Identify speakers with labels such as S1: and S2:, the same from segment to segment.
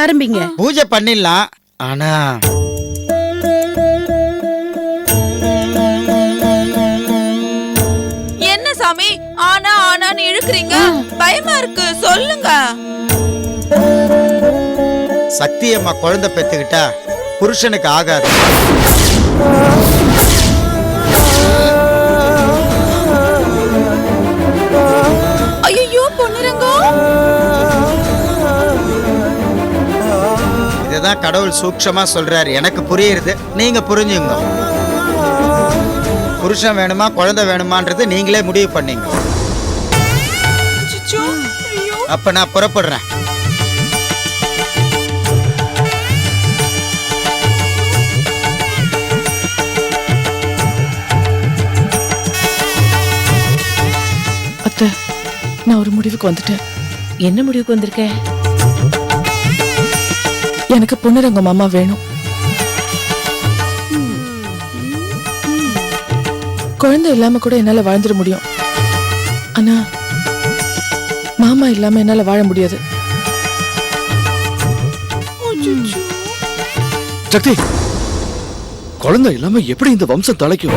S1: ஆரம்பிங்க.
S2: பூஜை பண்ணிடலாம். ஆனா
S3: என்ன சாமி ஆனா ஆனான்னு இழுக்குறீங்க? பயமா இருக்கு, சொல்லுங்க.
S2: சக்தியம்மா குழந்தை பெத்துக்கிட்டா புருஷனுக்கு ஆகாது.
S3: ஐயோ பொன்னுரங்கோ,
S2: இதுதான் கடவுள் சூக்ஷமா சொல்றாரு. எனக்கு புரியுது, நீங்க புரிஞ்சுங்க. புருஷன் வேணுமா குழந்தை வேணுமான்றது நீங்களே முடிவு பண்ணீங்க. அப்ப நான் புறப்படுறேன்.
S4: அத்தை, நான் ஒரு முடிவுக்கு வந்துட்டேன்.
S1: என்ன முடிவுக்கு வந்திருக்க?
S4: எனக்கு பொன்னுரங்கம் மாமா வேணும். குழந்தை இல்லாம கூட என்னால வாழ்ந்துட முடியும். ஆனா மாமா இல்லாம என்னால வாழ முடியாது.
S5: சக்தி, குழந்தை இல்லாம எப்படி இந்த வம்சம் தலைக்கும்?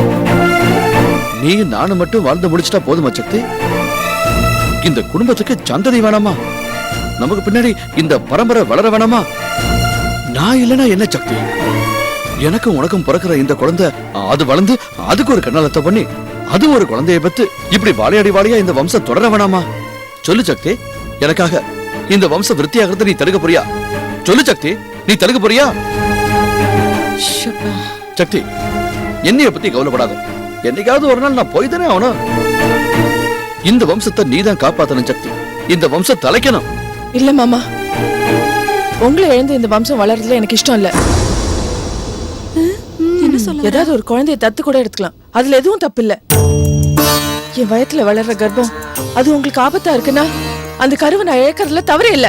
S5: நீ நானும் மட்டும் வாழ்ந்து முடிச்சிட்டா போதுமா சக்தி? இந்த குடும்பத்துக்கு சந்ததி வேணாமா? நமக்கு பின்னாடி இந்த பரம்பரை வளர வேணாமா? நான் இல்லைன்னா என்ன சக்தி? எனக்கும் உனக்கும் பிறக்கிற இந்த குழந்தை அது வளர்ந்து அதுக்கு ஒரு கண்ணாலத்தை பண்ணி அது ஒரு குழந்தைய பத்து இப்படி வாழையடி வாழையா இந்த வம்சம் தொடர வேணாமா? சொல்லு சக்தி, எனக்காக இந்த வம்சம் விருத்தியாகிறத நீ தடுக்க போறியா? சொல்லு சக்தி, நீ தடுக்க போறியா? சக்தி, என்னைய பத்தி கவலைப்படாத. என்னைக்காவது ஒரு நாள் நான் போய் தானே ஆகணும். இந்த வம்சத்தை நீதான் காப்பாத்தணும் சக்தி. இந்த வம்சம் தலைக்கணும்.
S4: இல்ல மாமா, உங்களை எழுந்து இந்த வம்சம் வளர்றதுல எனக்கு இஷ்டம் இல்ல. ஏதாவது ஒரு குழந்தைய தத்து கூட எடுத்துக்கலாம், அதுல எதுவும் தப்பு இல்ல. என் வயத்துல வளர்ற கர்ப்பம் அது உங்களுக்கு ஆபத்தா இருக்குன்னா அந்த கருவை நான் இழக்கிறதுல தவறே இல்ல.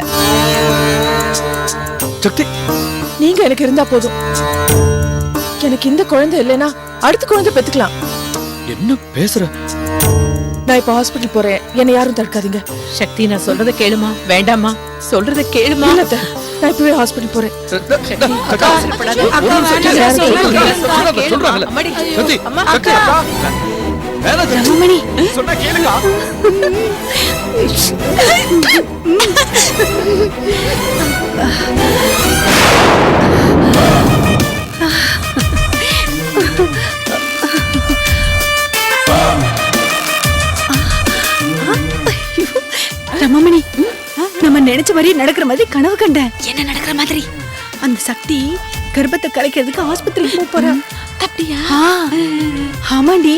S5: சக்தி,
S4: நீங்க எனக்கு இருந்தா போதும். எனக்கு இந்த குழந்தை இல்லைன்னா அடுத்த குழந்தை பெத்துக்கலாம்.
S5: என்ன பேசுற?
S4: நான் இப்ப ஹாஸ்பிட்டல் போறேன், என்னை யாரும் தடுக்காதீங்க.
S1: சக்தி, நான் சொல்றத கேளுமா? வேண்டாமா? சொல்றத கேளுமா?
S4: இல்ல அத்தை, நான் இப்பவே ஹாஸ்பிட்டல் போறேன்.
S6: ரமாமணி, நம்ம நினைச்ச மாதிரி நடக்கிற மாதிரி கனவு கண்டேன். என்ன நடக்கிற மாதிரி? அந்த சக்தி கர்ப்பத்தை கலைக்கிறதுக்கு ஆஸ்பத்திரிக்கு போறா. அப்படியா? ஆமாண்டி,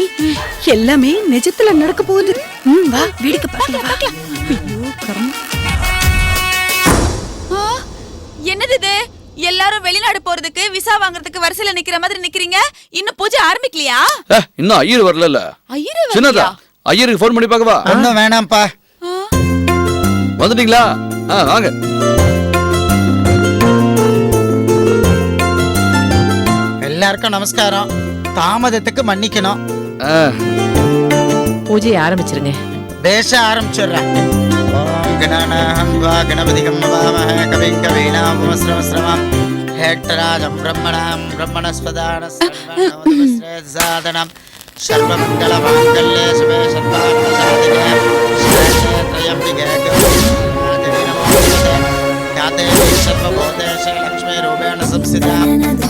S6: எல்லாமே நிஜத்துல நடக்க போகுது. வா வீடுக்கு பார்க்கலாம்.
S3: என்னது இது? எல்லாரும் வெளிநாடு போறதுக்கு விசா வாங்குறதுக்கு வரிசையில நிக்கிற மாதிரி நிக்கிறீங்க. இன்னும் பூஜை ஆரம்பிக்கலையா?
S5: இன்னும் ஐயர் வரல.
S3: ஐயர்
S5: சின்னதா ஐயருக்கு போன் பண்ணி பார்க்கவா?
S2: ஒண்ணும் வேணாம்ப்பா.
S5: வந்துட்டீங்களா? வாங்க.
S2: எல்லாருக்கும் நமஸ்காரம். தாமதத்துக்கு மன்னிக்கணும்.
S1: பூஜையை ஆரம்பிச்சிருங்க.
S2: பேச ஆரம்பிச்சிடுறேன். ஓம் கணானாஹம் த்வா கணபதிகம் நமாமஹ கவிம் கவீனாம் உபஸ்ரவஸ்ரவம் ஹேட்டராஜம் பிரம்மணாம் பிரம்மணஸ்பதான சர்வநோதவஸ்ரேத்சாதனம் சர்வமங்கலமாங்கல்யே சிவே சர்வார்த்தசாதிகே ஸ்ரீயே த்ரயம்பிகே கௌரி நமோஸ்தே யாதேவி சர்வபூதேஷு லக்ஷ்மீ ரூபேண சம்ஸ்திதா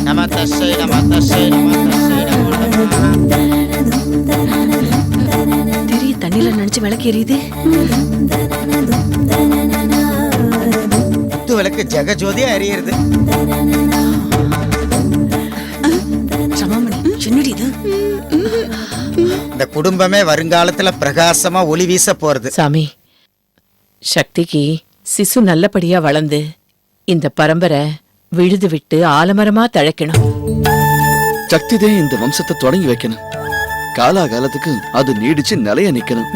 S2: நமதஸ்ஸை நமதஸ்ஸை நமதஸ்ஸை நமோ நமः.
S6: தெரிய தண்ணில நினைச்சு விளக்கு எரியுது.
S2: குத்து விளக்கு ஜெகஜோதியா எரியுது.
S6: ரமாமணி, என்னடி இது?
S2: இந்த குடும்பமே வருங்காலத்துல பிரகாசமா ஒளி வீச போறது.
S1: சாமி, சக்திக்கு சிசு நல்லபடியா வளர்ந்து இந்த பரம்பரை விழுது விட்டு ஆலமரமா தழைக்கணும்.
S5: சக்திதே இந்த வம்சத்தை தொடங்கி வைக்கணும். காலாகாலத்துக்கு அது நீடிச்சு நிலைய நிக்கணும்.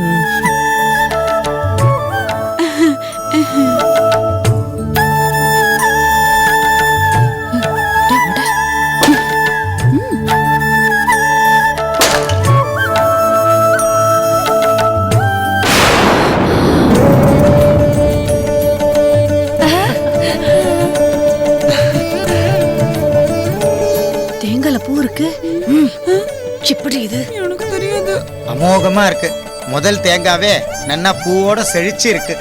S2: அமோகமா இருக்கு. முதல் தேங்காவே நன்னா பூவோட செழிச்சு இருக்கு.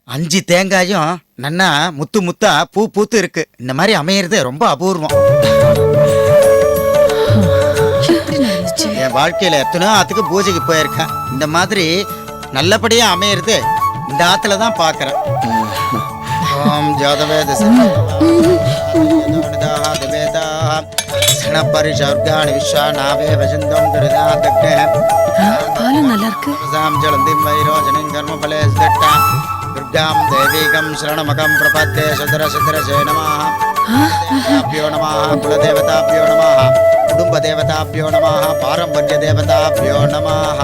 S2: அஞ்சு தேங்காயும் நன்னா முத்து முத்தா பூ பூத்து இருக்கு. இந்த மாதிரி அமையறது ரொம்ப அபூர்வம். என் வாழ்க்கையில எத்தனையோ ஆத்துக்கு பூஜைக்கு போயிருக்கேன். இந்த மாதிரி நல்லபடியா அமையறது இந்த ஆத்துல தான் பாக்குறேன். ஓம் ஜோதவேத பரிஷர்காணி விஸ்வாநாவே வசந்தம் கருதாதக்னே
S6: பாலம் நல்லா இருக்கு.
S2: ஜலந்திம் வைரோஜனிம் கர்மபலே ஸ்தட்டாம் துர்காம் தேவீகம் சரணமகம் பிரபத்தே சதுரசதுரசே நமः. தேவதாபியோ நமः, குலதேவதாபியோ நமः, குடும்ப தேவதாபியோ நமः, பாரம்பரிய தேவதாபியோ நமः.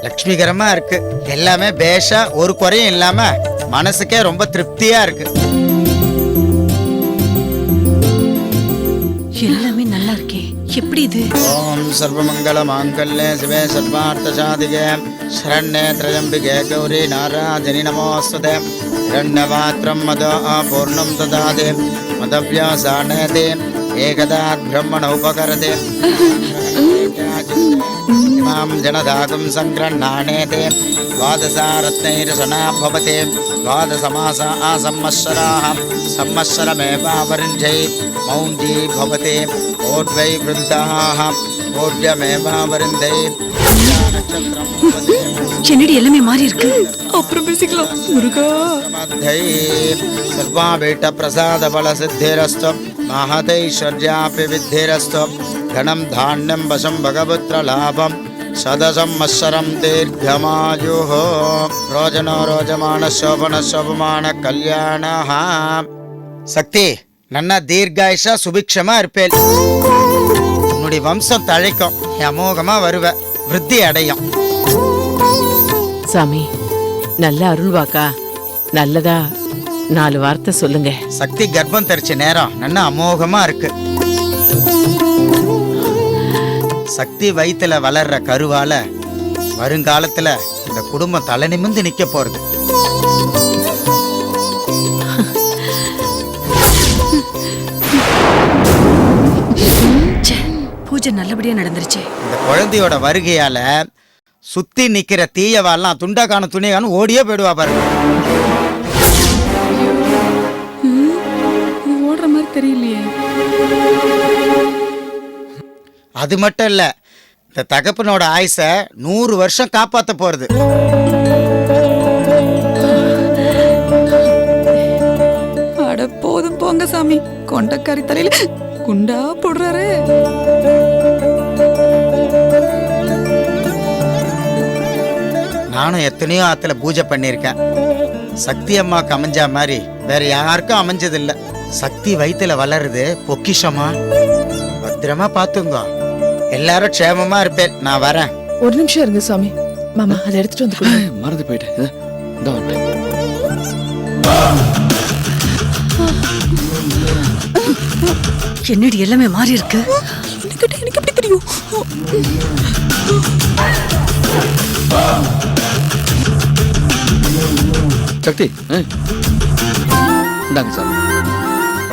S2: லட்சுமிகரமா இருக்கு. எல்லாமே பேஷா, ஒரு குறையும் இல்லாம மனசுக்கே ரொம்ப திருப்தியா இருக்கு.
S6: எல்லாமே நல்லா இருக்கே. எப்படி இது?
S2: ஓம் சர்வமங்கல மாங்கல்யே சிவே சர்வார்த்த சாதிகே சரண்யே த்ரயம்பிகே கௌரி நாராஜனி நமோஸ்துதே. இரண்யவாத்ரம் மதோ பூர்ணம் ததாதே மதவ்யாசானேதே ஏகதாத் பிரம்மண உபகரதே இமாம் ஜனதாகும் சங்கிரண்ணானேதே द्वादशारत्नैरसना भवते द्वादशमासा संवत्सराः संवत्सरमेवावरुन्धै मौञ्जी भवते ओड्वै वृद्धाः ओड्यमेवावरुन्धै नक्षत्रं भवते.
S6: என்னடி எல்லாமே மாறி இருக்கு. அப்புறம் பேசிக்கலாம். முருகா
S2: मध्यै सर्वाभीष्ट प्रसाद बल सिद्धिरस्तु महतैश्वर्यापि विद्धिरस्तु धनं धान्यं वशं भगवत्र लाभं सदसंवत्सरं दीर्घमायुः रोजनो रोजमान शोभन शोभमान कल्याणः. சக்தி நன்னா தீர்காயுஷா சுபிக்ஷமா இருப்பேன். உன்னுடைய வம்சம் தழைக்கும். அமோகமா வருவ, விருத்தி அடையும்.
S1: சாமி நல்ல அருள்வாக்கா. நல்லதா 4 வார்த்தை சொல்லுங்க.
S2: சக்தி கர்ப்பம் தரிச்ச நேரம் நன்னா அமோகமா இருக்கு. சக்தி வயித்துல வளர்ற கருவால வருங்காலத்துல இந்த குடும்பம் தலை நிமிர்ந்து நிக்க போறது.
S6: பூஜை நல்லபடியா நடந்துருச்சு.
S2: இந்த குழந்தையோட வருகையால சுத்தி நிக்கிற தீயவாலாம் துண்டக்கான துணியானு ஓடியே போயிடுவா பாருங்க.
S6: ஓடுற மாதிரி தெரியலையே.
S2: அது மட்டும் இல்ல, இந்த தகப்பனோட ஆயுச 100 வருஷம் காப்பாத்த போறது.
S6: அட போதும் போங்க சாமி. கொண்டக்காரி தலையில குண்டா போடுறாரு.
S2: நானும் எத்தனையோ ஆத்துல பூஜை பண்ணியிருக்கேன். சக்தி அம்மாவுக்கு அமைஞ்ச மாதிரி வேற யாருக்கும் அமைஞ்சதில்லை. சக்தி வயித்துல வளருது பொக்கிஷமா. பத்திரமா பாத்துங்க. எல்லாரும் க்ஷேமமா இருப்பேன். நான் வரேன்.
S4: ஒரு நிமிஷம் இருங்க சாமி. மாமா அதை எடுத்துட்டு வந்து கொடுங்க.
S5: மறந்து போயிட்டேன். இந்தா வந்துட்டேன்.
S6: என்னடி எல்லாமே மாறி இருக்கு. எனக்கு எப்படி தெரியும்?
S5: சக்தி இந்தாங்க சார்.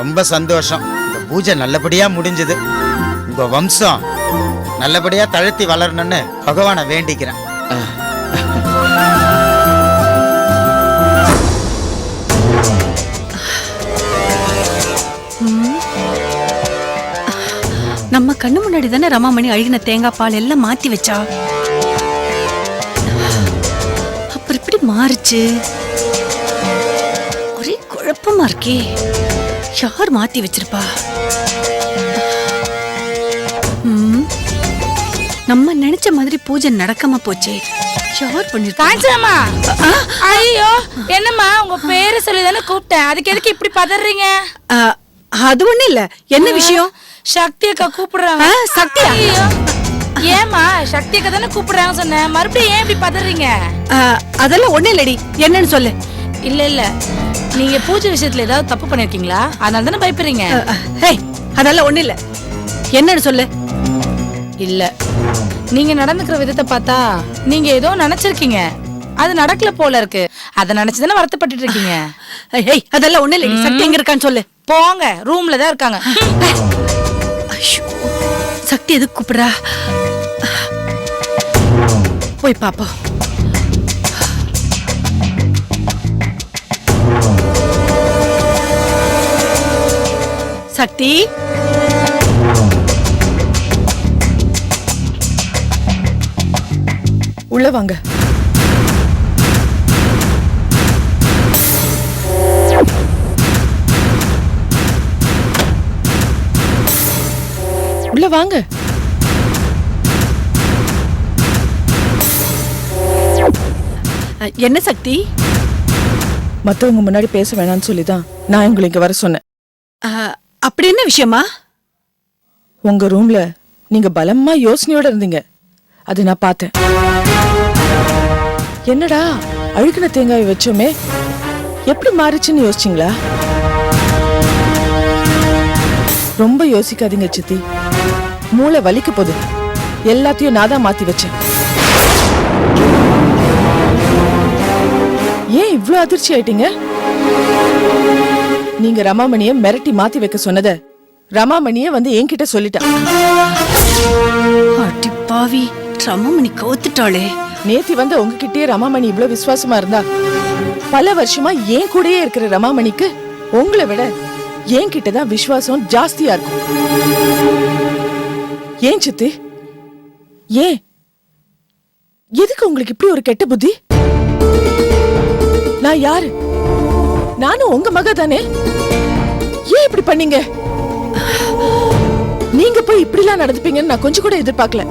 S2: ரொம்ப சந்தோஷம். இந்த பூஜை நல்லபடியா முடிஞ்சது. உங்க வம்சம் நல்லபடியா தழுத்தி வளரணும்னு பகவானை வேண்டிக்கிறேன்.
S6: நம்ம கண்ணு முன்னாடி தானே ரமாமணி அழுகின தேங்காய் பால் எல்லாம் மாத்தி வச்சா. அப்புறம் இப்படி மாறுச்சு. ஒரே குழப்பமா இருக்கே. யார் மாத்தி வச்சிருப்பா? நம்ம நினைச்ச மாதிரி பூஜை நடக்காம போச்சே. யார் பண்ணிருக்கா?
S3: ஐயோ என்னம்மா, உங்க பேரை சொல்லி தானே கூப்பிட்டேன். அதுக்கு எதுக்கு இப்படி பதறீங்க?
S6: அது ஒண்ணு இல்ல. என்ன விஷயம்?
S3: சக்தி அக்கா கூப்பிடுறாங்க.
S6: சக்தியா?
S3: ஏமா சக்தி அக்கா தானே கூப்பிடுறாங்க சொன்னேன். மறுபடியும் ஏன் இப்படி பதறீங்க?
S6: அதெல்லாம் ஒண்ணு இல்லடி. என்னன்னு சொல்லு.
S3: இல்ல இல்ல, நீங்க பூஜை விஷயத்துல ஏதாவது தப்பு பண்ணிருக்கீங்களா? அதனால தானே பயப்படுறீங்க.
S6: அதெல்லாம் ஒண்ணு இல்ல. என்னன்னு சொல்லு.
S3: இல்ல,
S7: நீங்க நடந்துக்கிற விதத்தை பார்த்தா நீங்க ஏதோ நினைச்சிருக்கீங்க, அது நடக்கல போல இருக்கு. அத நினைச்சுதானே வருத்தப்பட்டுட்டு இருக்கீங்க.
S6: ஏய் அதெல்லாம் ஒண்ணு இல்ல, சக்தி எங்க இருக்கான்னு சொல்லு.
S7: போங்க, ரூம்ல தான் இருக்காங்க.
S6: ஐயோ, சக்தி எதுக்கு கூப்பிடுறா? போய் பாப்போம். சக்தி,
S4: உள்ள வாங்க. உள்ள வாங்க.
S6: என்ன சக்தி?
S4: மத்தவங்க முன்னாடி பேச வேணாம்னு சொல்லிதான் நான் உங்களை இங்க வர சொன்னேன்.
S6: அப்படி என்ன விஷயமா?
S4: உங்க ரூம்ல நீங்க பலமா யோசனையோட இருந்தீங்க, அது நான் பார்த்தேன். என்னடா அழுக்கின தேங்காய் வச்சோமே, எப்படி மாறிச்சுன்னு யோசிச்சிங்களா? ரொம்ப யோசிக்காதீங்க சித்தி, மூளை வலிக்க போகுது. எல்லாத்தையும் நான் தான் மாத்தி வச்சேன். ஏன் இவ்ளோ அதிர்ச்சி ஆயிட்டீங்க? நீங்க ரமாமணிய மிரட்டி மாத்தி வைக்க சொன்னத ரமாமணிய வந்து என்கிட்ட சொல்லிட்டா.
S6: அடி பாவி, ரமாமணி கவுத்துட்டாளே.
S4: நேத்தி வந்து உங்ககிட்டயே ரமாமணி இவ்ளோ விசுவாசமா இருந்தா, பல வருஷமா ஏன் கூடயே இருக்கிற ரமாமணிக்கு உங்களை விட என்கிட்ட தான் விசுவாசம் ஜாஸ்தியா இருக்கும். ஏன் சித்தி, ஏன் எதுக்கு உங்களுக்கு இப்படி ஒரு கெட்ட புத்தி? நான் யாரு? நானும் உங்க மக தானே. ஏன் இப்படி பண்ணீங்க? நீங்க போய் இப்படிலாம் நடந்துப்பீங்கன்னு நான் கொஞ்சம் கூட எதிர்பார்க்கல.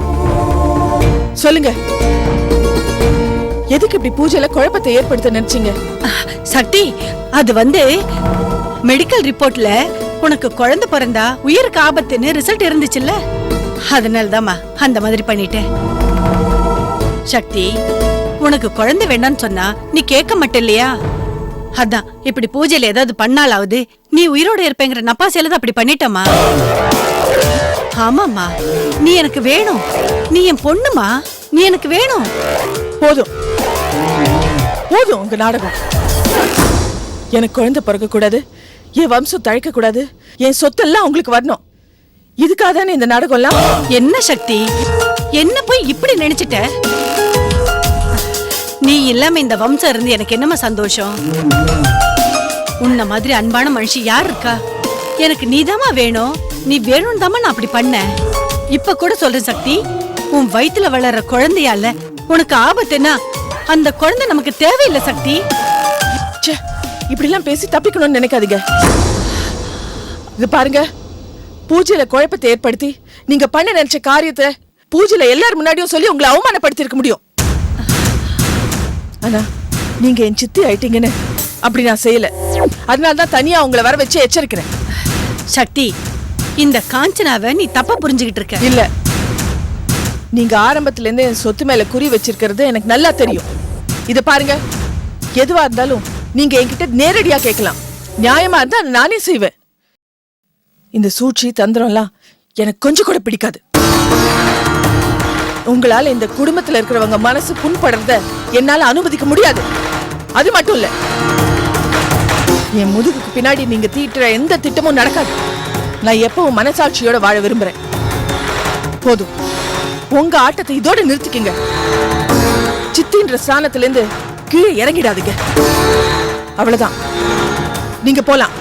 S4: சொல்லுங்க, எதுக்கு இப்படி பூஜையில குழப்பத்தை ஏற்படுத்த நினைச்சீங்க?
S6: சக்தி, அது வந்து மெடிக்கல் ரிப்போர்ட்ல உனக்கு குழந்தை பிறந்தா உயிருக்கு ஆபத்துன்னு ரிசல்ட் இருந்துச்சுல்ல, அதனாலதாம்மா அந்த மாதிரி பண்ணிட்டேன். சக்தி, உனக்கு குழந்தை வேண்டான்னு சொன்னா நீ கேட்க மாட்ட இல்லையா? அதான் இப்படி பூஜையில ஏதாவது பண்ணாலாவது நீ உயிரோட இருப்பேங்கிற நப்பாசையில தான் அப்படி பண்ணிட்டமா. ஆமாமா, நீ எனக்கு வேணும். நீ என் பொண்ணுமா, நீ எனக்கு வேணும்.
S4: போதும் போதும் உங்க நாடகம். எனக்கு குழந்தை பிறக்க கூடாது, என் வம்சம் தழைக்க கூடாது, என் சொத்தெல்லாம் உங்களுக்கு வரணும். இதுக்காக தானே இந்த நாடகம் எல்லாம்?
S6: என்ன சக்தி, என்ன போய் இப்படி நினைச்சிட்ட? நீ இல்லாம இந்த வம்சம் இருந்து எனக்கு என்னமா சந்தோஷம்? உன்ன மாதிரி அன்பான மனுஷி யார் இருக்கா? எனக்கு நீதாமா வேணும். நீ வேணும் தாமா நான் அப்படி பண்ணேன். இப்ப கூட சொல்றேன் சக்தி, உன் வயித்துல வளர்ற குழந்தையால உனக்கு ஆபத்துனா அந்த குழந்தை நமக்கு தேவையில்லை சக்தி.
S4: ச்சே, இப்படி எல்லாம் பேசி தப்பிக்கணும்னு நினைக்காதீங்க. இது பாருங்க, பூஜையில குழப்பத்தை ஏற்படுத்தி நீங்க பண்ண நினைச்ச காரியத்தை பூஜையில எல்லாரும் முன்னாடியும் சொல்லி உங்களை அவமானப்படுத்தி இருக்க முடியும். ஆனா நீங்க என் சித்தி ஆயிட்டீங்கன்னு அப்படி நான் செய்யல. அதனாலதான் தனியா உங்களை வர வச்சு எச்சரிக்கிறேன்.
S6: சக்தி, இந்த காஞ்சனாவை நீ தப்பா புரிஞ்சுகிட்டு இருக்க.
S4: இல்ல, நீங்க ஆரம்பத்துல இருந்து என் சொத்து மேல குறி வச்சிருக்கிறது எனக்கு நல்லா தெரியும். இத பாருங்க, எதுவா இருந்தாலும் நீங்க என்கிட்ட நேரடியா கேட்கலாம். நியாயமா இருந்தா நானே செய்வேன். இந்த சூழ்ச்சி தந்திரம்லாம் எனக்கு கொஞ்சம் கூட பிடிக்காது. உங்களால இந்த குடும்பத்துல இருக்கிறவங்க மனசு புண்படுறத என்னால அனுமதிக்க முடியாது. அது மட்டும் இல்ல, என் முதுகுக்கு பின்னாடி நீங்க தீட்டுற எந்த திட்டமும் நடக்காது. நான் எப்பவும் மனசாட்சியோட வாழ விரும்புறேன். போதும், உங்க ஆட்டத்தை இதோட நிறுத்திக்கங்க. சித்தின்ற ஸ்தானத்துல இருந்து கீழே இறங்கிடாதீங்க. அவ்வளவுதான், நீங்க போலாம்.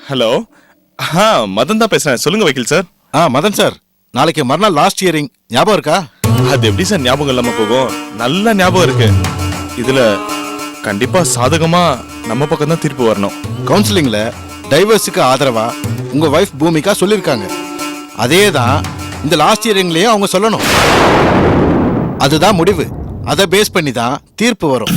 S8: ஹலோ, மதன் தான் பேசுறேன். சொல்லுங்க வக்கீல் சார்.
S9: மதன் சார், நாளைக்கு மறுநாள் லாஸ்ட் ஹியரிங் ஞாபகம் இருக்கா?
S8: அது எப்படி சார் ஞாபகம் இல்லாம போகும்? நல்ல ஞாபகம் இருக்கு. இதுல கண்டிப்பா சாதகமா நம்ம பக்கம் தான் தீர்ப்பு வரணும்.
S9: கவுன்சிலிங்ல டைவர்ஸுக்கு ஆதரவா உங்க வைஃப் பூமிகா சொல்லிருக்காங்க. அதே தான் இந்த லாஸ்ட் ஹியரிங்லயும் அவங்க சொல்லணும். அதுதான் முடிவு. அதை பேஸ் பண்ணி தான் தீர்ப்பு வரும்.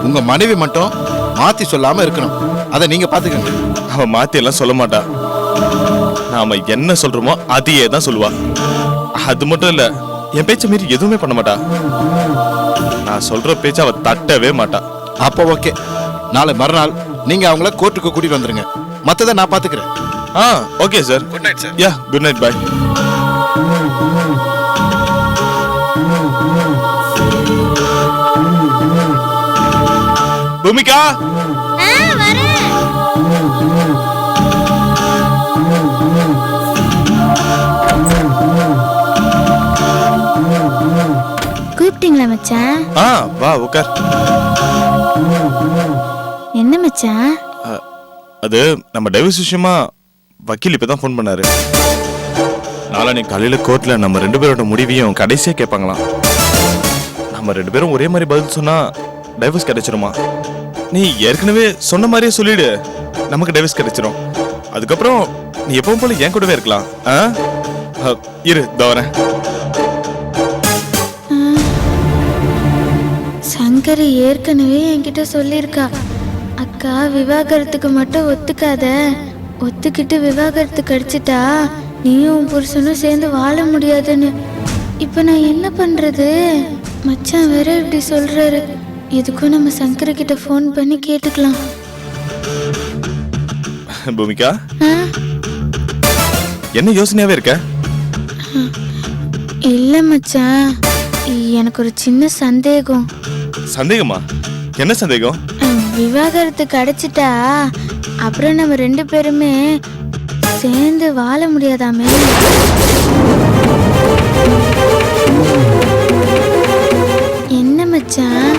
S9: உங்க மனைவி மட்டும் மாத்தி சொல்லாம இருக்கணும். அதை நீங்க பாத்துக்கங்க.
S8: அவ மாத்தி எல்லாம் சொல்ல மாட்டா. நாம என்ன சொல்றோமோ அதையே தான் சொல்லுவா. அது மட்டும் இல்ல, என் பேச்ச மீறி எதுவுமே பண்ண மாட்டா. நான் சொல்ற பேச்ச அவ தட்டவே மாட்டா.
S9: அப்போ ஓகே, நாளை மறுநாள் நீங்க அவங்கள கோர்ட்டுக்கு கூட்டிட்டு வந்துருங்க. மத்ததை நான் பாத்துக்கிறேன்.
S8: Okay sir. Good night sir. Yeah, good night, bye. Bhoomika,
S10: கூப்பிட்டீங்களா மச்சான்?
S8: வா உட்கார்.
S10: என்ன மச்சான்?
S8: அது நம்ம டைவர்ஸ் விஷயமா வக்கீல் இப்பதான் ஃபோன் பண்ணாரு. நாளைக்கு காலையில கோர்ட்ல நம்ம 2 பேரோட முடிவையும் கடைசியா கேட்பாங்களாம். நம்ம 2 பேரும் ஒரே மாதிரி பதில் சொன்னா டைவர்ஸ் கிடைச்சிருமா? நீ ஏற்கனவே சொன்ன மாதிரியே சொல்லிடு, நமக்கு டைவர்ஸ் கிடைச்சிரும். அதுக்கப்புறம் நீ எப்பவும் போல என் கூடவே இருக்கலாம். இரு, வரேன்.
S10: சங்கரி ஏற்கனவே என்கிட்ட சொல்லியிருக்கா, அக்கா விவாகரத்துக்கு மட்டும் ஒத்துக்காத, ஒத்துக்கிட்டு விவாகரத்து கிடைச்சிட்டா நீயும் உன் புருஷனும் சேர்ந்து வாழ முடியாதுன்னு. இப்ப நான் என்ன பண்றது? மச்சான் வேற இப்படி சொல்றாரு. எதுக்கும் நம்ம சங்கரி கிட்ட ஃபோன் பண்ணி கேட்டுக்கலாம்.
S8: பூமிகா, என்ன யோசனையாவே இருக்க?
S10: இல்ல மச்சான், எனக்கு ஒரு சின்ன சந்தேகம்.
S8: சந்தேகமா? என்ன சந்தேகம்?
S10: விவாகரத்து கிடைச்சிட்டா அப்புறம் நம்ம 2 பேருமே சேர்ந்து வாழ முடியாதாமே? என்ன மச்சான்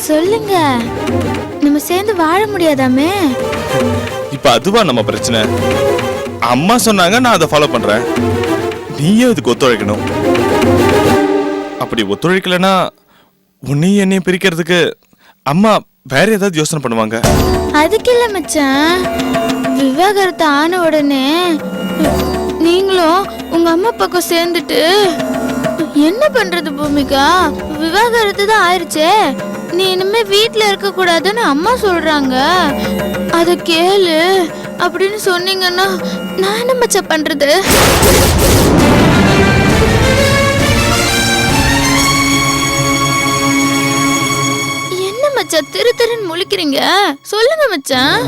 S10: சொல்லுங்க, நம்ம சேர்ந்து வாழ முடியாதாமே?
S8: இப்ப அதுவா நம்ம பிரச்சனை? அம்மா சொன்னாங்க, நான் அதை ஃபாலோ பண்றேன். நீயும் இதுக்கு ஒத்துழைக்கணும். அப்படி ஒத்துழைக்கலனா உன்னையும் என்னையும் பிரிக்கிறதுக்கு அம்மா வேற ஏதாவது யோசனை பண்ணுவாங்க.
S10: அதுக்கு இல்ல மச்சான், விவாகரத்து ஆன உடனே நீங்களும் உங்க அம்மா பக்கம் சேர்ந்துட்டு என்ன பண்றது பூமிகா? விவாகரத்து தான் ஆயிருச்சே, நீ இனிமே வீட்டுல இருக்க கூடாதுன்னு அம்மா சொல்றாங்க, அத கேளு அப்படின்னு சொன்னீங்கன்னா நான் என்ன மச்சான் பண்றது? என்ன மச்சான் திரு திருன்னு முழிக்கிறீங்க? சொல்லுங்க மச்சான்.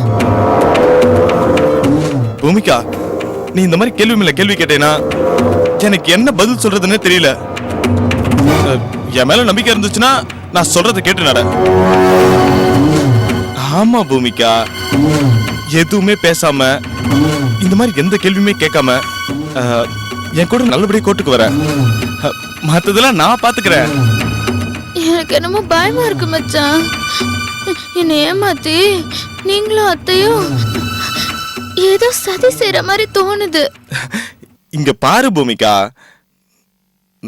S8: பூமிகா, நீ இந்த மாதிரி கேள்வி மேல கேள்வி கேட்டேனா எனக்கு என்ன பதில் சொல்றதுன்னு தெரியல. என் மேல நம்பிக்கை இருந்துச்சுன்னா நான் சொல்றதை கேட்டு நட. ஆமா பூமிகா, எதுவுமே பேசாம இந்த மாதிரி எந்த கேள்வியுமே கேட்காம என் கூட நல்லபடியா கோர்ட்டுக்கு வர, மத்ததெல்லாம் நான் பாத்துக்கிறேன்.
S10: எனக்கு என்னமோ பயமா இருக்கு மச்சான். என்னை ஏமாத்தி நீங்களும் அத்தையும் ஏதோ சதி செய்யற மாதிரி தோணுது.
S8: இங்க பாரு பூமிகா,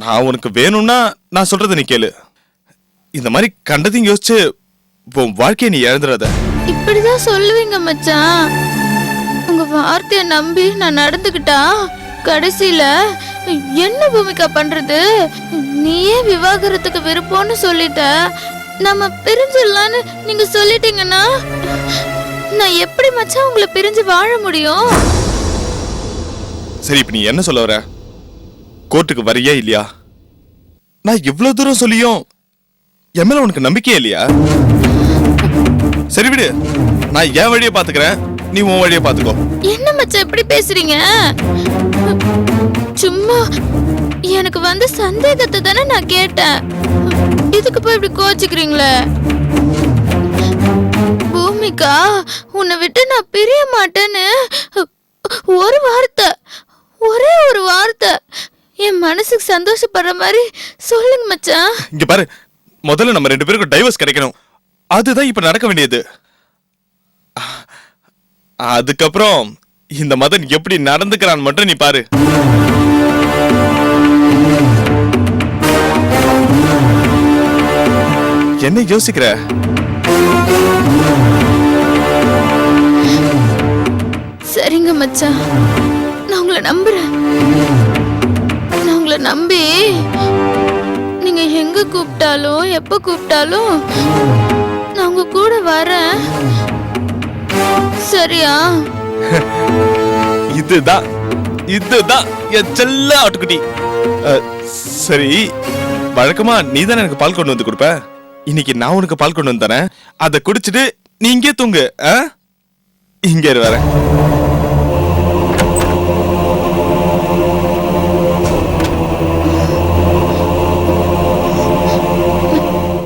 S8: நான் உனக்கு வேணும்னா நான் சொல்றத நீ கேளு. இந்த மாதிரி கண்டதையும் யோசிச்சு உன் வாழ்க்கையை நீ இழந்துடாத.
S10: இப்படிதான் சொல்லுவீங்க மச்சான்? உங்க வார்த்தைய நம்பி நான் நடந்துக்கிட்டா கடைசியில என்ன பூமிகா பண்றது? நீயே விவாகரத்துக்கு விருப்பம்னு சொல்லிட்ட, நம்ம பிரிஞ்சிடலான்னு நீங்க சொல்லிட்டீங்கன்னா நான் எப்படி மச்சான் உங்களை பிரிஞ்சு வாழ முடியும்?
S8: சரி, இப்ப நீ என்ன சொல்ல வர? கோர்ட்டுக்கு வரியா இல்லையா? நான் இவ்வளவு தூரம் சொல்லியும் என் மேல உனக்கு நம்பிக்கையே இல்லையா? சரி விடு, நான் என் வழியை பாத்துக்கிறேன், நீ உன் வழியை பாத்துக்கோ.
S10: என்ன மச்சான் இப்படி பேசுறீங்க? சும்மா எனக்கு வந்த சந்தேகத்தை தானே நான் கேட்டேன், இதுக்கு போய் இப்படி கோச்சிக்கிறீங்களே? பூமிகா, உன்னை விட்டு நான் பிரிய மாட்டேன்னு ஒரு வார்த்தை, ஒரே ஒரு வார்த்தை என் மனசுக்கு சந்தோஷப்படுற மாதிரி சொல்லுங்க மச்சான்.
S8: இங்க பாரு, முதல்ல நம்ம 2 பேருக்கும் டைவர்ஸ் கிடைக்கணும். அதுதான் இப்ப நடக்க வேண்டியது. அதுக்கப்புறம் இந்த மதன் எப்படி நடந்துக்கிறான் மட்டும் நீ பாரு. என்ன யோசிக்கிற?
S10: சரிங்க மச்சான், நான் உங்களை உங்களை நம்புறேன். நான் உங்களை நம்பி நீங்க எங்க கூப்பிட்டாலும் எப்ப கூப்பிட்டாலும் நான் உங்க கூட வரேன். சரியா?
S8: இதுதான் என் செல்ல ஆட்டுக்குட்டி. சரி, வழக்கமா நீ தானே எனக்கு பால் கொண்டு வந்து கொடுப்ப. இன்னைக்கு நான் உனக்கு பால் கொண்டு வந்து தரேன். அதை குடிச்சிட்டு நீ இங்கே தூங்கு. இங்கே வரேன்.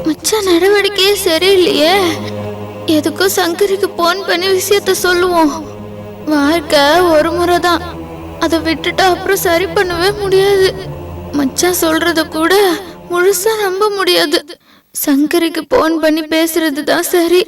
S10: மச்சான் நடவடிக்கையே சரியில்லையே. எதுக்கும் சங்கரிக்கு போன் பண்ணி விஷயத்த சொல்லுவோம். வாழ்க்கை ஒரு முறை தான், அதை விட்டுட்டு அப்புறம் சரி பண்ணவே முடியாது. மச்சான் சொல்றத கூட முழுசா நம்ப முடியாது. சங்கரிக்கு போன் பண்ணி பேசுறது தான் சரி.